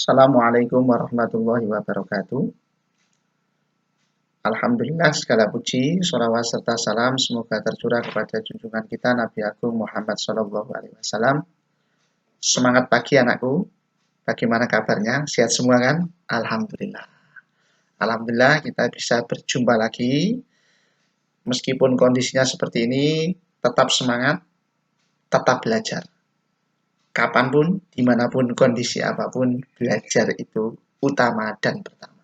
Assalamualaikum warahmatullahi wabarakatuh. Alhamdulillah segala puji, sholawat serta salam semoga tercurah kepada junjungan kita Nabi Agung Muhammad Shallallahu Alaihi Wasallam. Semangat pagi anakku, bagaimana kabarnya? Sehat semua kan? Alhamdulillah. Alhamdulillah kita bisa berjumpa lagi. Meskipun kondisinya seperti ini, tetap semangat, tetap belajar. Kapanpun, dimanapun, kondisi apapun, belajar itu utama dan pertama.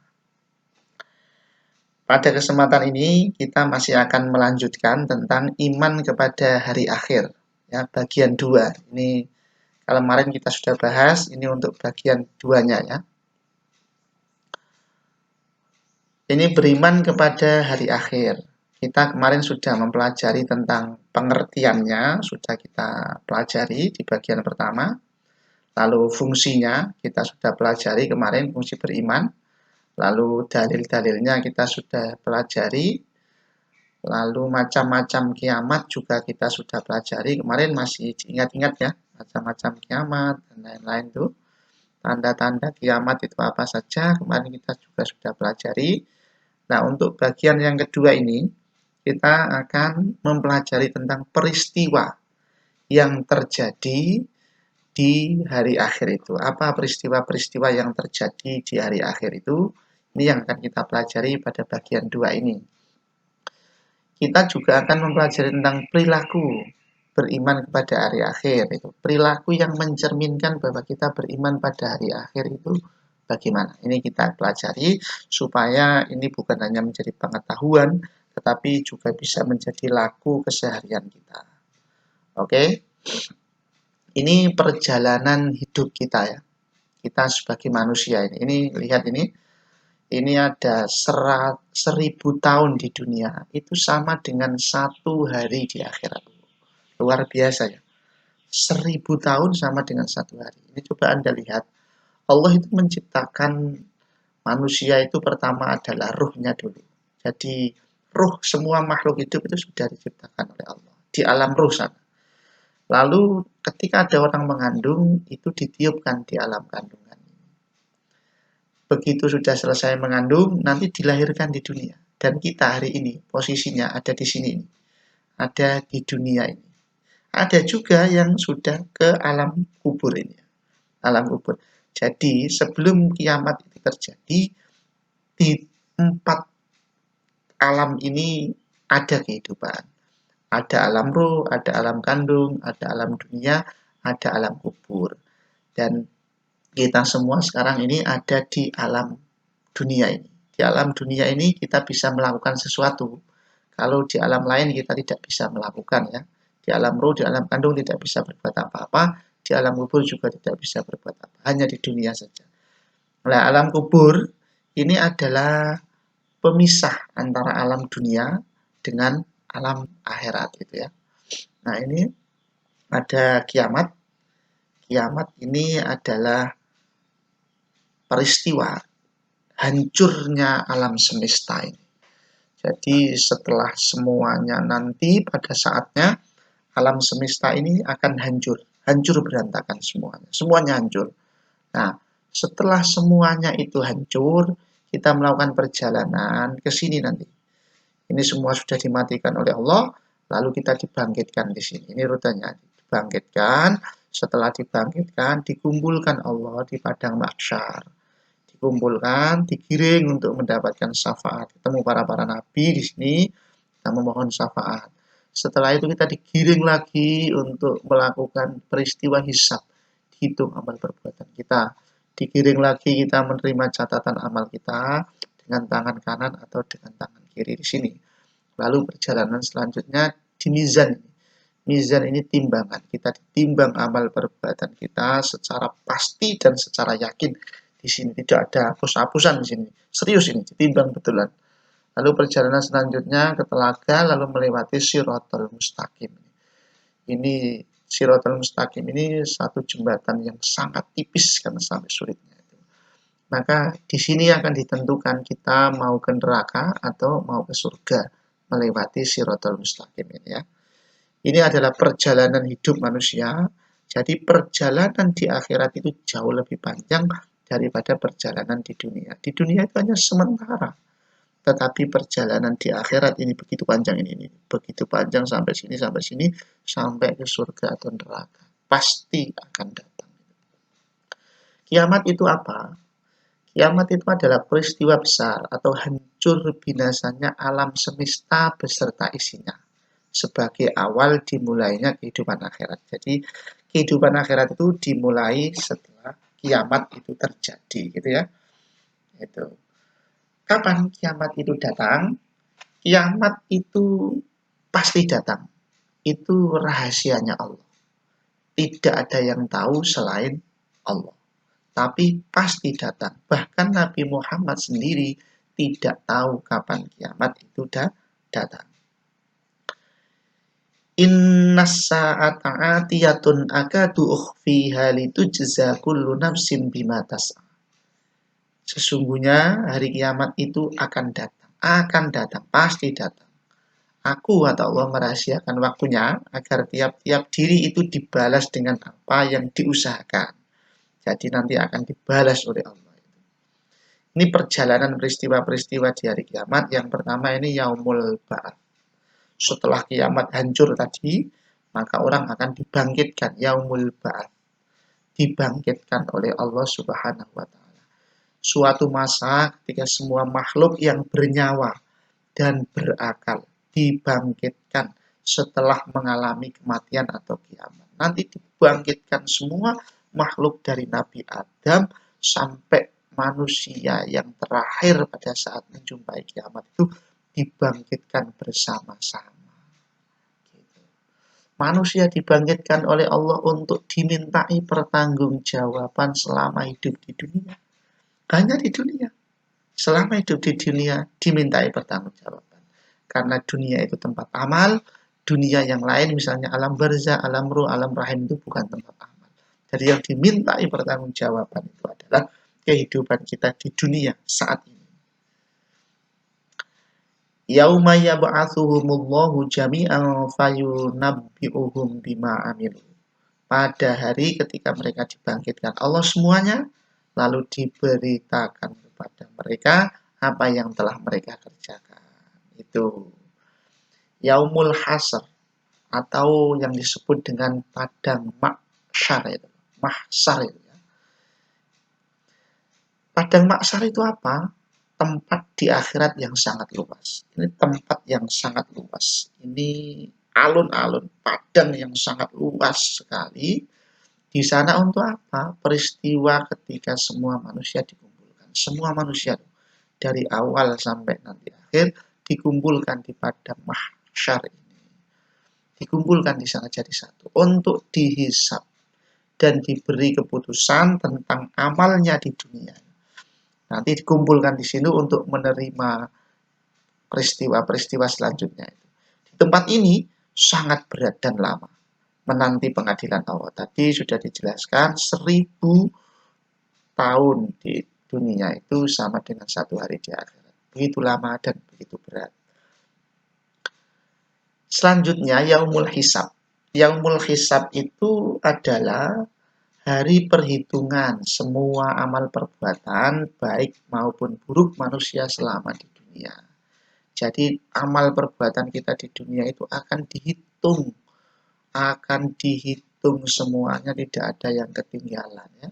Pada kesempatan ini kita masih akan melanjutkan tentang iman kepada hari akhir, ya, bagian 2. Ini kemarin kita sudah bahas, ini untuk bagian 2-nya ya. Ini beriman kepada hari akhir. Kita kemarin sudah mempelajari tentang pengertiannya, sudah kita pelajari di bagian pertama. Lalu fungsinya kita sudah pelajari kemarin, fungsi beriman. Lalu dalil-dalilnya kita sudah pelajari. Lalu macam-macam kiamat juga kita sudah pelajari. Kemarin masih diingat-ingat ya, macam-macam kiamat dan lain-lain tuh. Tanda-tanda kiamat itu apa saja, kemarin kita juga sudah pelajari. Nah, untuk bagian yang kedua ini, kita akan mempelajari tentang peristiwa yang terjadi di hari akhir itu. Apa peristiwa-peristiwa yang terjadi di hari akhir itu? Ini yang akan kita pelajari pada bagian 2 ini. Kita juga akan mempelajari tentang perilaku beriman kepada hari akhir itu. Perilaku yang mencerminkan bahwa kita beriman pada hari akhir itu bagaimana. Ini kita pelajari supaya ini bukan hanya menjadi pengetahuan, tetapi juga bisa menjadi laku keseharian kita. Oke? Ini perjalanan hidup kita ya. Kita sebagai manusia ini. Ini lihat ini. Ini ada 1000 tahun di dunia. Itu sama dengan 1 hari di akhirat. Luar biasa ya. 1000 tahun sama dengan 1 hari. Ini coba Anda lihat. Allah itu menciptakan manusia itu pertama adalah ruhnya dulu. Jadi ruh semua makhluk hidup itu sudah diciptakan oleh Allah. Di alam ruh sana. Lalu ketika ada orang mengandung, itu ditiupkan di alam kandungan. Begitu sudah selesai mengandung, nanti dilahirkan di dunia. Dan kita hari ini, posisinya ada di sini. Ada di dunia ini. Ada juga yang sudah ke alam kubur ini. Alam kubur. Jadi sebelum kiamat itu terjadi, di 4 alam ini ada kehidupan. Ada alam ruh, ada alam kandung, ada alam dunia, ada alam kubur. Dan kita semua sekarang ini ada di alam dunia ini. Di alam dunia ini kita bisa melakukan sesuatu. Kalau di alam lain kita tidak bisa melakukan ya. Di alam ruh, di alam kandung tidak bisa berbuat apa-apa. Di alam kubur juga tidak bisa berbuat apa. Hanya di dunia saja. Nah, alam kubur ini adalah pemisah antara alam dunia dengan alam akhirat gitu ya. Nah, ini ada kiamat. Kiamat ini adalah peristiwa hancurnya alam semesta ini. Jadi setelah semuanya nanti pada saatnya alam semesta ini akan hancur. Hancur berantakan semuanya. Semuanya hancur. Nah, setelah semuanya itu hancur, kita melakukan perjalanan ke sini nanti. Ini semua sudah dimatikan oleh Allah, lalu kita dibangkitkan di sini. Ini rutenya. Dibangkitkan, setelah dibangkitkan, dikumpulkan Allah di padang mahsyar. Dikumpulkan, digiring untuk mendapatkan syafaat. Ketemu para nabi di sini, kita memohon syafaat. Setelah itu kita digiring lagi untuk melakukan peristiwa hisab, hitung amal perbuatan kita. Digiring lagi kita menerima catatan amal kita dengan tangan kanan atau dengan tangan kiri di sini. Lalu perjalanan selanjutnya di mizan. Mizan ini timbangan. Kita ditimbang amal perbuatan kita secara pasti dan secara yakin. Di sini tidak ada hapus-hapusan di sini. Serius ini, ditimbang betulan. Lalu perjalanan selanjutnya ke telaga, lalu melewati Shiratal Mustaqim. Ini Shiratal Mustaqim ini satu jembatan yang sangat tipis karena sampai sulitnya. Maka di sini akan ditentukan kita mau ke neraka atau mau ke surga melewati Shiratal Mustaqim ini ya. Ini adalah perjalanan hidup manusia. Jadi perjalanan di akhirat itu jauh lebih panjang daripada perjalanan di dunia. Di dunia itu hanya sementara, tetapi perjalanan di akhirat ini begitu panjang, ini begitu panjang, sampai sini, sampai ke surga atau neraka. Pasti akan datang. Kiamat itu apa? Kiamat itu adalah peristiwa besar atau hancur binasanya alam semesta beserta isinya, sebagai awal dimulainya kehidupan akhirat. Jadi kehidupan akhirat itu dimulai setelah kiamat itu terjadi, gitu ya. Itu. Kapan kiamat itu datang? Kiamat itu pasti datang. Itu rahasianya Allah. Tidak ada yang tahu selain Allah. Tapi pasti datang. Bahkan Nabi Muhammad sendiri tidak tahu kapan kiamat itu datang. Innas sa'ata atiyatun akadu ukhfiha litujza kullu nafsin bima tas'a. Sesungguhnya hari kiamat itu akan datang, pasti datang. Aku atau Allah merahasiakan waktunya agar tiap-tiap diri itu dibalas dengan apa yang diusahakan. Jadi nanti akan dibalas oleh Allah. Ini perjalanan peristiwa-peristiwa di hari kiamat. Yang pertama ini yaumul ba'ats. Setelah kiamat hancur tadi, maka orang akan dibangkitkan, yaumul ba'ats. Dibangkitkan oleh Allah Subhanahu wa taala. Suatu masa ketika semua makhluk yang bernyawa dan berakal dibangkitkan setelah mengalami kematian atau kiamat. Nanti dibangkitkan semua makhluk dari Nabi Adam sampai manusia yang terakhir pada saat menjumpai kiamat itu dibangkitkan bersama-sama. Manusia dibangkitkan oleh Allah untuk dimintai pertanggungjawaban selama hidup di dunia. Hanya di dunia. Selama hidup di dunia dimintai pertanggungjawaban. Karena dunia itu tempat amal, dunia yang lain misalnya alam barzah, alam ruh, alam rahim itu bukan tempat amal. Jadi yang dimintai pertanggungjawaban itu adalah kehidupan kita di dunia saat ini. Yauma yab'atsuhumullahu jami'an fayunabbi'uhum bima amilu. Pada hari ketika mereka dibangkitkan Allah semuanya, lalu diberitakan kepada mereka apa yang telah mereka kerjakan. Itu yaumul hasr atau yang disebut dengan padang mahsyar itu. Mahsyar itu ya. Padang mahsyar itu apa? Tempat di akhirat yang sangat luas. Ini tempat yang sangat luas. Ini alun-alun, padang yang sangat luas sekali. Di sana untuk apa? Peristiwa ketika semua manusia dikumpulkan. Semua manusia dari awal sampai nanti akhir dikumpulkan di padang mahsyar ini. Dikumpulkan di sana jadi satu untuk dihisab dan diberi keputusan tentang amalnya di dunia. Nanti dikumpulkan di sini untuk menerima peristiwa-peristiwa selanjutnya. Di tempat ini sangat berat dan lama menanti pengadilan Allah. Tadi sudah dijelaskan 1000 tahun di dunia itu sama dengan 1 hari di akhirat. Begitu lama dan begitu berat. Selanjutnya yaumul hisab. Yaumul hisab itu adalah hari perhitungan semua amal perbuatan baik maupun buruk manusia selama di dunia. Jadi amal perbuatan kita di dunia itu akan dihitung semuanya, tidak ada yang ketinggalan ya.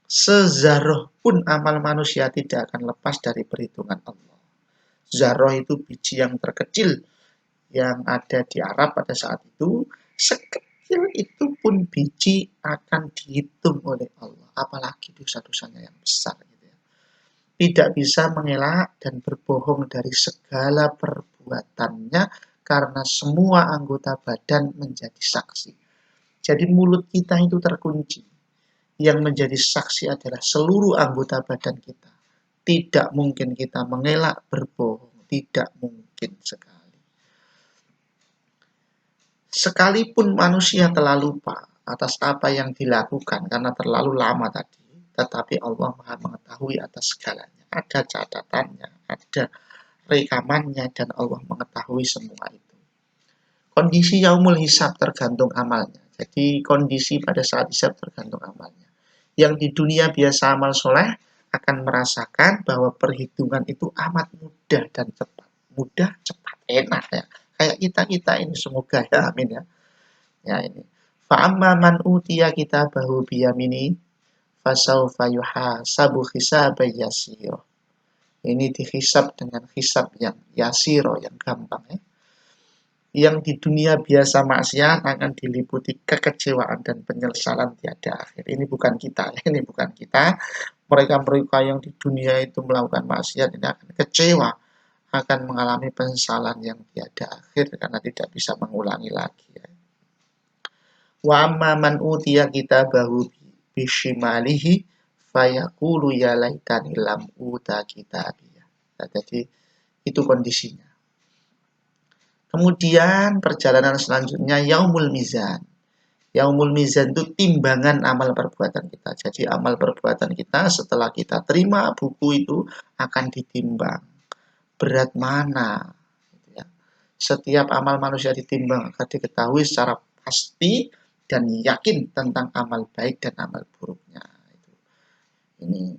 Sezarroh pun amal manusia tidak akan lepas dari perhitungan Allah. Zarroh itu biji yang terkecil yang ada di Arab pada saat itu, itu pun biji akan dihitung oleh Allah, apalagi dosa-dosanya yang besar gitu ya. Tidak bisa mengelak dan berbohong dari segala perbuatannya karena semua anggota badan menjadi saksi. Jadi mulut kita itu terkunci. Yang menjadi saksi adalah seluruh anggota badan kita. Tidak mungkin kita mengelak, berbohong, tidak mungkin sekali. Sekalipun manusia telah lupa atas apa yang dilakukan karena terlalu lama tadi, tetapi Allah Maha mengetahui atas segalanya. Ada catatannya, ada rekamannya, dan Allah mengetahui semua itu. Kondisi yaumul hisab tergantung amalnya. Jadi kondisi pada saat hisab tergantung amalnya. Yang di dunia biasa amal soleh akan merasakan bahwa perhitungan itu amat mudah dan cepat. Mudah, cepat, enak ya. Kayak kita ini semoga ya, amin ya. Ya ini. Fa'amma man utiya kitabahu biyamini fasawfa yuhasabu hisaban yasira. Ini dihisab dengan hisab yang yasiro, yang gampang ya. Yang di dunia biasa maksiat akan diliputi kekecewaan dan penyesalan tiada akhir. Ini bukan kita, ini bukan kita. Mereka-mereka yang di dunia itu melakukan maksiat ini akan kecewa, akan mengalami penyesalan yang tiada akhir karena tidak bisa mengulangi lagi. Ya. Wa amma man utiya kitabahu bishimalihi fayaqulu ya laitani lam uta kitabiyah. Nah, jadi itu kondisinya. Kemudian perjalanan selanjutnya yaumul mizan. Yaumul mizan itu timbangan amal perbuatan kita. Jadi amal perbuatan kita setelah kita terima buku itu akan ditimbang. Berat mana? Setiap amal manusia ditimbang agar diketahui secara pasti dan yakin tentang amal baik dan amal buruknya. Ini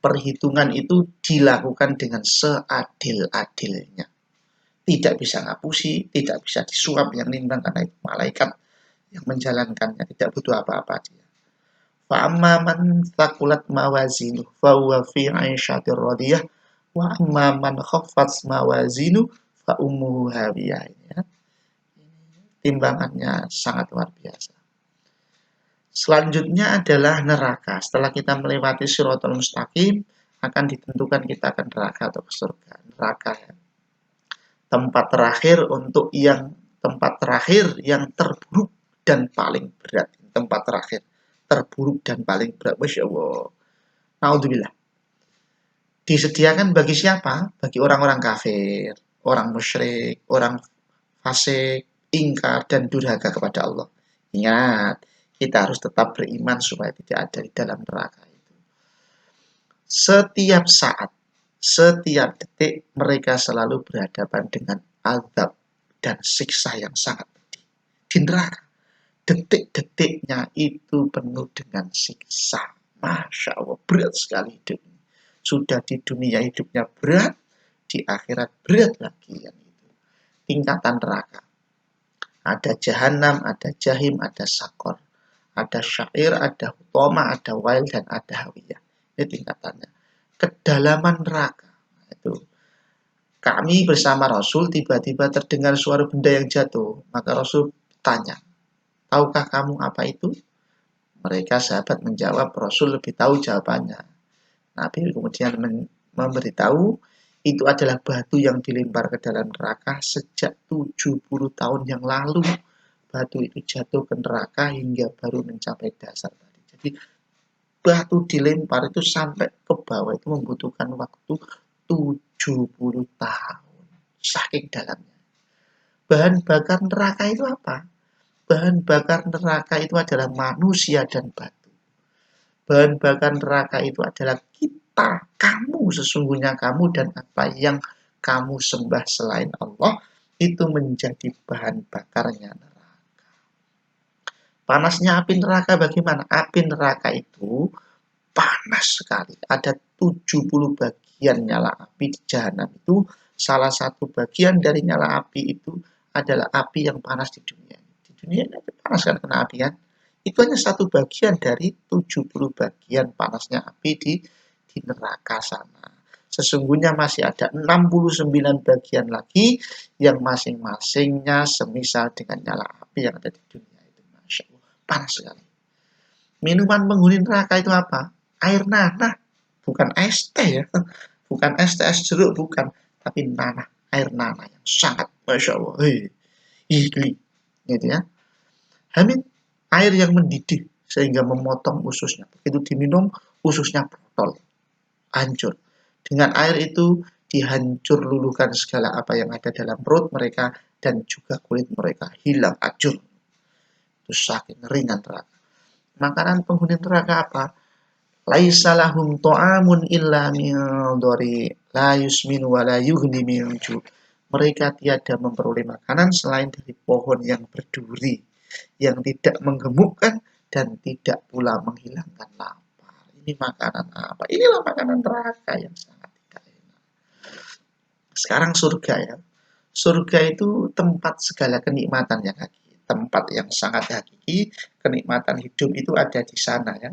perhitungan itu dilakukan dengan seadil-adilnya. Tidak bisa ngapusi, tidak bisa disuap yang nimbang karena itu malaikat yang menjalankannya, tidak butuh apa-apa dia. Fa amma man thaqulat mawazinuh fa huwa fi 'aisyatir radiyah wa amma man khaffat mawazinuh fa ummuhu hawiyah. Ya. Timbangannya sangat luar biasa. Selanjutnya adalah neraka. Setelah kita melewati Shiratal Mustaqim, akan ditentukan kita akan neraka atau ke surga. Neraka ya. Tempat terakhir yang terburuk dan paling berat. Tempat terakhir terburuk dan paling berat. Masya Allah. Naudzubillah. Disediakan bagi siapa? Bagi orang-orang kafir, orang musyrik, orang fasik, ingkar, dan durhaka kepada Allah. Ingat, kita harus tetap beriman supaya tidak ada di dalam neraka itu. Setiap saat, setiap detik mereka selalu berhadapan dengan azab dan siksa yang sangat pedih. Di neraka, detik-detiknya itu penuh dengan siksa. Masya Allah, berat sekali hidupnya. Sudah di dunia hidupnya berat, di akhirat berat lagi yang itu. Tingkatan neraka. Ada jahanam, ada jahim, ada sakor. Ada syair, ada hutoma, ada wail, dan ada hawiyah. Ini tingkatannya. Kedalaman neraka. Itu. Kami bersama Rasul tiba-tiba terdengar suara benda yang jatuh. Maka Rasul tanya, tahukah kamu apa itu? Mereka sahabat menjawab, Rasul lebih tahu jawabannya. Nabi kemudian memberitahu, itu adalah batu yang dilempar ke dalam neraka sejak 70 tahun yang lalu. Batu itu jatuh ke neraka hingga baru mencapai dasar tadi. Jadi batu dilempar itu sampai ke bawah itu membutuhkan waktu 70 tahun. Saking dalamnya. Bahan bakar neraka itu apa? Bahan bakar neraka itu adalah manusia dan batu. Bahan bakar neraka itu adalah kita, kamu, sesungguhnya kamu dan apa yang kamu sembah selain Allah itu menjadi bahan bakarnya neraka. Panasnya api neraka bagaimana? Api neraka itu panas sekali. Ada 70 bagian nyala api di jahanam itu. Salah satu bagian dari nyala api itu adalah api yang panas di dunia. Di dunia ini panas kan kena api kan? Itu hanya satu bagian dari 70 bagian panasnya api di neraka sana. Sesungguhnya masih ada 69 bagian lagi yang masing-masingnya semisal dengan nyala api yang ada di dunia. Masya Allah, panas sekali. Minuman penghuni neraka itu apa? Air nanah, bukan es teh ya, bukan es teh, es jeruk, bukan, tapi nanah, air nanah yang sangat, Masya Allah, ihli, gitu ya. Hamid, air yang mendidih sehingga memotong ususnya. Begitu diminum, ususnya botol, hancur. Dengan air itu dihancur luluhkan segala apa yang ada dalam perut mereka dan juga kulit mereka hilang hancur. Itu saking ringan neraka. Makanan penghuni neraka apa? Laisa lahum ta'amun illa min dhari la yusmin wa la yughni min ju'. Mereka tiada memperoleh makanan selain dari pohon yang berduri, yang tidak menggemukkan dan tidak pula menghilangkan lapar. Ini makanan apa? Inilah makanan neraka yang sangat tidak enak. Sekarang surga ya. Surga itu tempat segala kenikmatan yang hakiki, tempat yang sangat hakiki, kenikmatan hidup itu ada di sana ya.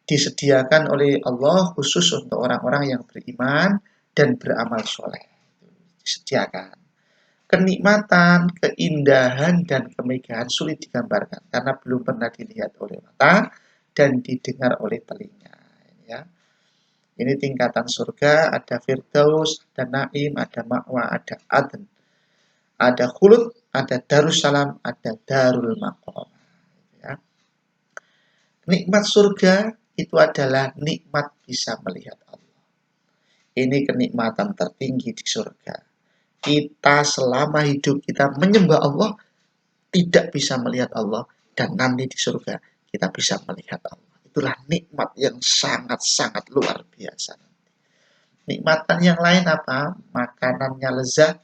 Disediakan oleh Allah khusus untuk orang-orang yang beriman dan beramal soleh. Disediakan. Kenikmatan, keindahan, dan kemegahan sulit digambarkan karena belum pernah dilihat oleh mata dan didengar oleh telinga. Ya. Ini tingkatan surga, ada Firdaus, ada Naim, ada Ma'wa, ada Adn, ada Khulud, ada Darussalam, ada Darul Maqam. Ya. Nikmat surga itu adalah nikmat bisa melihat Allah. Ini kenikmatan tertinggi di surga. Kita selama hidup kita menyembah Allah, tidak bisa melihat Allah, dan nanti di surga kita bisa melihat Allah. Itulah nikmat yang sangat-sangat luar biasa. Nikmatan yang lain apa? Makanannya lezat,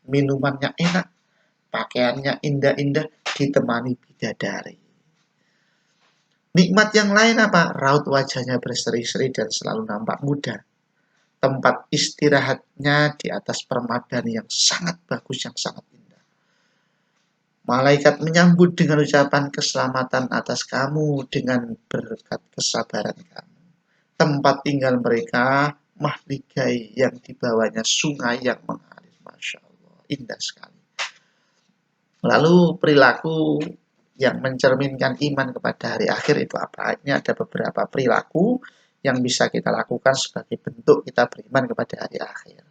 minumannya enak, pakaiannya indah-indah, ditemani bidadari. Nikmat yang lain apa? Raut wajahnya berseri-seri dan selalu nampak muda. Tempat istirahatnya di atas permadani yang sangat bagus, yang sangat indah. Malaikat menyambut dengan ucapan keselamatan atas kamu dengan berkat kesabaran kamu. Tempat tinggal mereka mahligai yang dibawanya sungai yang mengalir. Masya Allah, indah sekali. Lalu perilaku yang mencerminkan iman kepada hari akhir itu apa? Ini ada beberapa perilaku yang bisa kita lakukan sebagai bentuk kita beriman kepada hari akhir.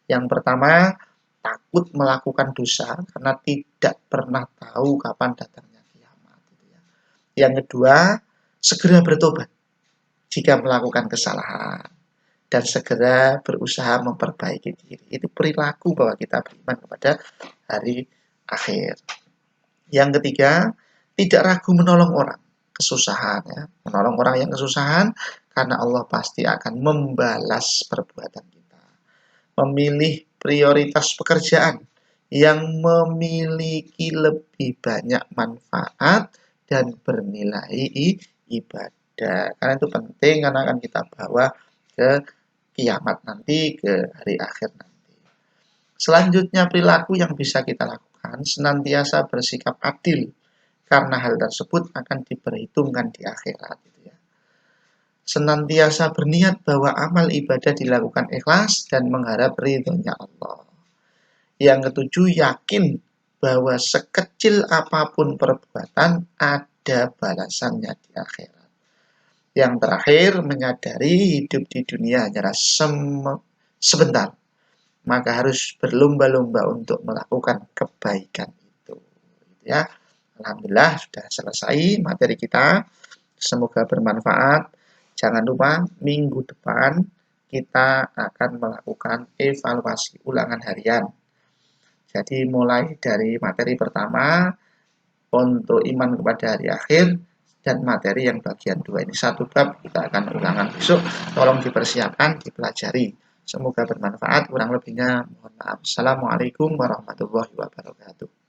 Yang pertama, takut melakukan dosa karena tidak pernah tahu kapan datangnya kiamat. Yang kedua, segera bertobat jika melakukan kesalahan dan segera berusaha memperbaiki diri. Itu perilaku bahwa kita beriman kepada hari akhir. Yang ketiga, tidak ragu menolong orang kesusahan ya. Menolong orang yang kesusahan karena Allah pasti akan membalas perbuatan kita. Memilih prioritas pekerjaan yang memiliki lebih banyak manfaat dan bernilai ibadah. Karena itu penting karena akan kita bawa ke kiamat nanti, ke hari akhir nanti. Selanjutnya perilaku yang bisa kita lakukan senantiasa bersikap adil karena hal tersebut akan diperhitungkan di akhirat. Senantiasa berniat bahwa amal ibadah dilakukan ikhlas dan mengharap ridhonya Allah. Yang ketujuh, yakin bahwa sekecil apapun perbuatan ada balasannya di akhirat. Yang terakhir, menyadari hidup di dunia hanyalah sebentar, maka harus berlomba-lomba untuk melakukan kebaikan itu. Ya, alhamdulillah sudah selesai materi kita. Semoga bermanfaat. Jangan lupa minggu depan kita akan melakukan evaluasi ulangan harian. Jadi mulai dari materi pertama untuk iman kepada hari akhir dan materi yang bagian 2 ini satu bab kita akan ulangan besok. Tolong dipersiapkan, dipelajari. Semoga bermanfaat. Kurang lebihnya mohon maaf. Assalamualaikum warahmatullahi wabarakatuh.